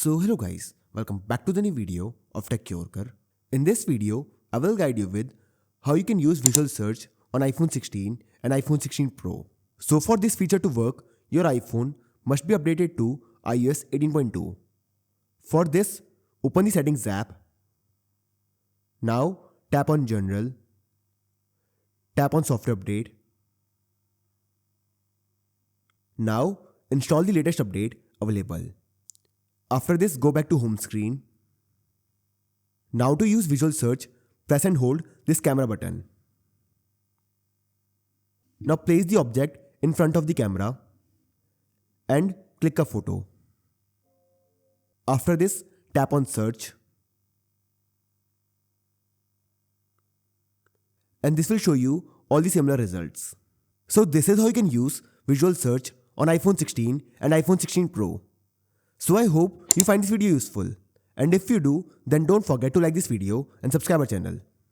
So hello guys, welcome back to the new video of Tech Yorker. In this video, I will guide you with how you can use visual search on iPhone 16 and iPhone 16 Pro. So for this feature to work, your iPhone must be updated to iOS 18.2. For this, open the Settings app. Now tap on General, tap on Software Update. Now install the latest update available. After this, go back to home screen. Now to use visual search, press and hold this camera button. Now place the object in front of the camera and click a photo. After this, tap on search. And this will show you all the similar results. So this is how you can use visual search on iPhone 16 and iPhone 16 Pro. So I hope you find this video useful, and if you do, then don't forget to like this video and subscribe our channel.